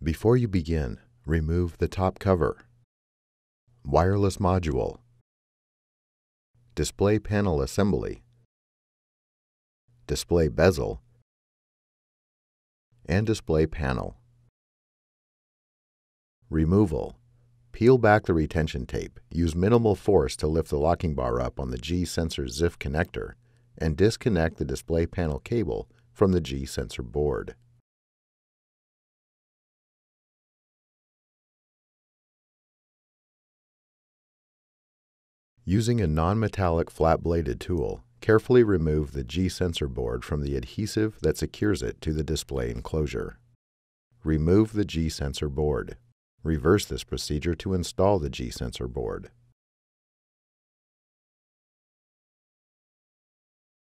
Before you begin, remove the top cover, wireless module, display panel assembly, display bezel, and display panel. Removal. Peel back the retention tape, use minimal force to lift the locking bar up on the G-sensor ZIF connector, and disconnect the display panel cable from the G-sensor board. Using a non-metallic flat-bladed tool, carefully remove the G-sensor board from the adhesive that secures it to the display enclosure. Remove the G-sensor board. Reverse this procedure to install the G-sensor board.